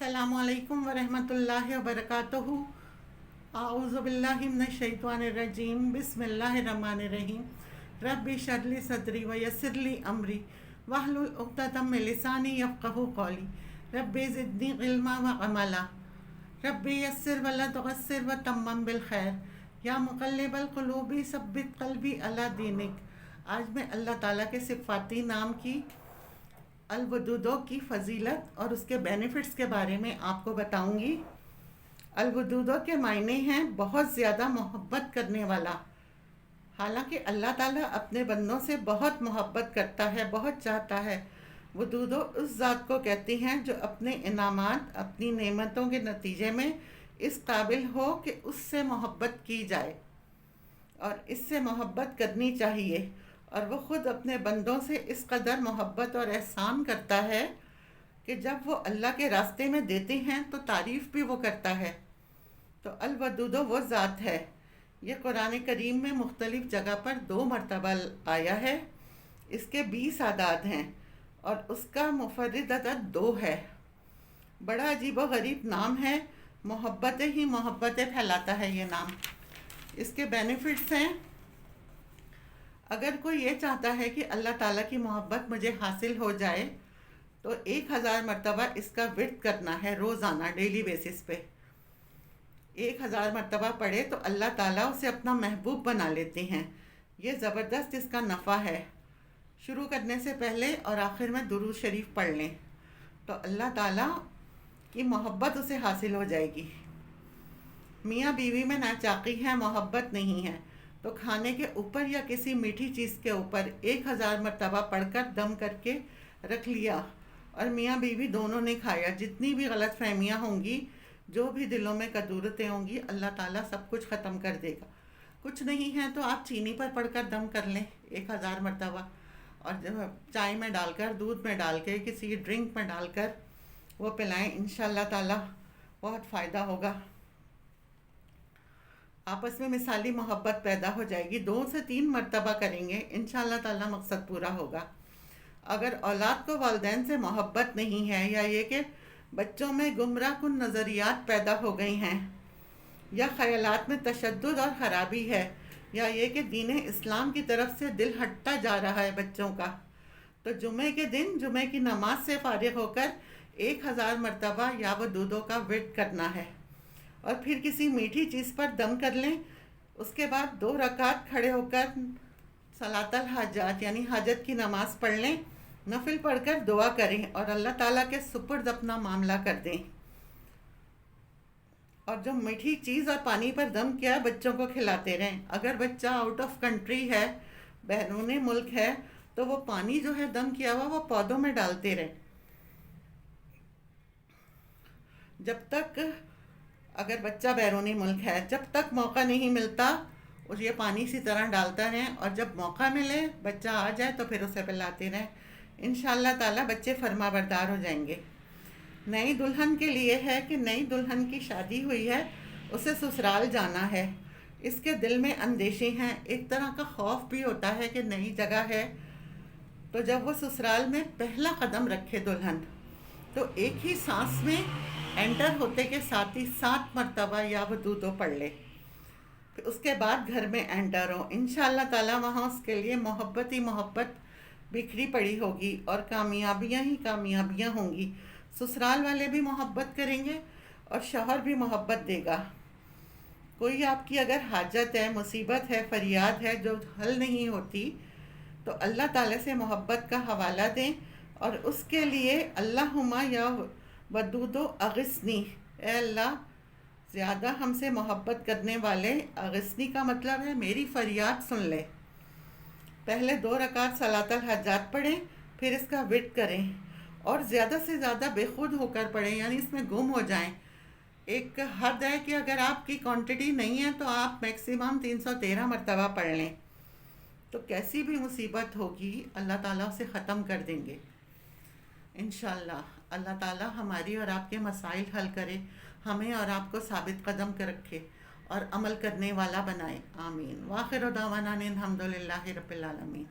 अस्सलामु अलैकुम वरहमतुल्लाहि वबरकातुहू। आऊज़ु बिल्लाहि मिनश शैतानिर रजीम। बिस्मिल्लाहिर रहमानिर रहीम। रब्बि इश्रह सदरी व यस्सिर ली अमरी वहलुल उक़दतम मिन लिसानी यफ़क़हू क़ौली। रब्बि ज़िदनी इल्मा व अमला। रब्बि यस्सिर व ला तुअस्सिर व तम्मम बिल खैर। या मुक़ल्लिबल क़ुलूबि सब्बित क़ल्बी अला दीनिक। आज मैं अल्लाह ताला के सिफ़ाती नाम की अलवदूदो की फ़जीलत और उसके बेनिफिट्स के बारे में आपको बताऊंगी। अलवदूदो के मायने हैं बहुत ज़्यादा मोहब्बत करने वाला। हालांकि अल्लाह ताला अपने बंदों से बहुत मोहब्बत करता है, बहुत चाहता है। वदूदो उस ज़ात को कहती हैं जो अपने इनामात, अपनी नेमतों के नतीजे में इस काबिल हो कि उससे मोहब्बत की जाए और इससे मोहब्बत करनी चाहिए। और वो ख़ुद अपने बंदों से इस कदर मोहब्बत और एहसान करता है कि जब वो अल्लाह के रास्ते में देते हैं तो तारीफ़ भी वो करता है। तो अलवदूदो वो ज़ात है। ये कुरान करीम में मुख्तलिफ़ जगह पर 2 मरतबा आया है। इसके 20 आदाद हैं और उसका मुफर्रिद अदद 2 है। बड़ा अजीब व गरीब नाम है। मोहब्बतें ही मोहब्बतें फैलाता है ये नाम। इसके बेनिफिट्स हैं, अगर कोई ये चाहता है कि अल्लाह ताला की मोहब्बत मुझे हासिल हो जाए तो 1000 मरतबा इसका विर्द करना है रोज़ाना, डेली बेसिस पे। 1000 मरतबा पढ़े तो अल्लाह ताला उसे अपना महबूब बना लेते हैं। ये ज़बरदस्त इसका नफ़ा है। शुरू करने से पहले और आखिर में दुरूद शरीफ पढ़ लें तो अल्लाह ताला की मोहब्बत उसे हासिल हो जाएगी। मियाँ बीवी में नाचाकी है, मोहब्बत नहीं है, तो खाने के ऊपर या किसी मीठी चीज़ के ऊपर 1000 मरतबा पढ़कर दम करके रख लिया और मियाँ बीवी दोनों ने खाया। जितनी भी गलत फहमियाँ होंगी, जो भी दिलों में कदूरतें होंगी, अल्लाह ताला सब कुछ ख़त्म कर देगा। कुछ नहीं है तो आप चीनी पर पढ़कर दम कर लें 1000 मरतबा और चाय में डालकर, दूध में डाल के, किसी ड्रिंक में डालकर वो पिलाएं। इंशाअल्लाह ताला बहुत फ़ायदा होगा। आपस में मिसाली मोहब्बत पैदा हो जाएगी। 2 से 3 मरतबा करेंगे, इंशाअल्लाह ताला मकसद पूरा होगा। अगर औलाद को वालिदैन से मोहब्बत नहीं है या ये कि बच्चों में गुमराह कुन नज़रियात पैदा हो गई हैं या ख़यालात में तशद्दुद और ख़राबी है या ये कि दीन इस्लाम की तरफ से दिल हटता जा रहा है बच्चों का, तो जुमे के दिन जुमे की नमाज से फ़ारिग होकर 1000 मरतबा या वदूदों का विर्द करना है और फिर किसी मीठी चीज़ पर दम कर लें। उसके बाद 2 रकात खड़े होकर सलातल हाजात यानी हाजत की नमाज़ पढ़ लें, नफिल पढ़कर दुआ करें और अल्लाह ताला के सुपुर्द अपना मामला कर दें। और जो मीठी चीज़ और पानी पर दम किया बच्चों को खिलाते रहें। अगर बच्चा आउट ऑफ कंट्री है, बैरून मुल्क है, तो वो पानी जो है दम किया हुआ वो पौधों में डालते रहें। जब तक, अगर बच्चा बैरूनी मुल्क है, जब तक मौका नहीं मिलता और ये पानी इसी तरह डालता रहें और जब मौका मिले, बच्चा आ जाए तो फिर उसे पिलाते रहें। इंशाअल्लाह ताला बच्चे फरमाबरदार हो जाएंगे। नई दुल्हन के लिए है कि नई दुल्हन की शादी हुई है, उसे ससुराल जाना है। इसके दिल में अंदेशे हैं, एक तरह का खौफ भी होता है कि नई जगह है। तो जब वो ससुराल में पहला कदम रखे दुल्हन, तो एक ही सांस में एंटर होते के साथ ही 7 मरतबा या वदूदो पढ़ ले। फिर उसके बाद घर में एंटर हो, इंशाअल्लाह ताला वहाँ उसके लिए मोहब्बत ही मोहब्बत बिखरी पड़ी होगी और कामयाबियाँ ही कामयाबियाँ होंगी। ससुराल वाले भी मोहब्बत करेंगे और शौहर भी मोहब्बत देगा। कोई आपकी अगर हाजत है, मुसीबत है, फरियाद है जो हल नहीं होती, तो अल्लाह ताला से मोहब्बत का हवाला दें और उसके लिए अल्लाहुम्मा या वदूदो अगिस्नी, ए अल्लाह ज़्यादा हमसे मोहब्बत करने वाले, अगिस्नी का मतलब है मेरी फरियाद सुन ले। पहले 2 रकात सलातल हाजात पढ़ें, फिर इसका विर्द करें और ज़्यादा से ज़्यादा बेखुद होकर पढ़ें, यानी इसमें गुम हो जाएं। एक हद है कि अगर आपकी क्वांटिटी नहीं है तो आप मैक्सिमम 313 मरतबा पढ़ लें, तो कैसी भी मुसीबत होगी अल्लाह ताला उसे ख़त्म कर देंगे इंशाअल्लाह। अल्लाह ताला हमारी और आपके मसाइल हल करे, हमें और आपको साबित कदम कर रखे और अमल करने वाला बनाए। आमीन। वाखिर दावाना अनिल हम्दुलिल्लाहि रब्बिल आलमीन।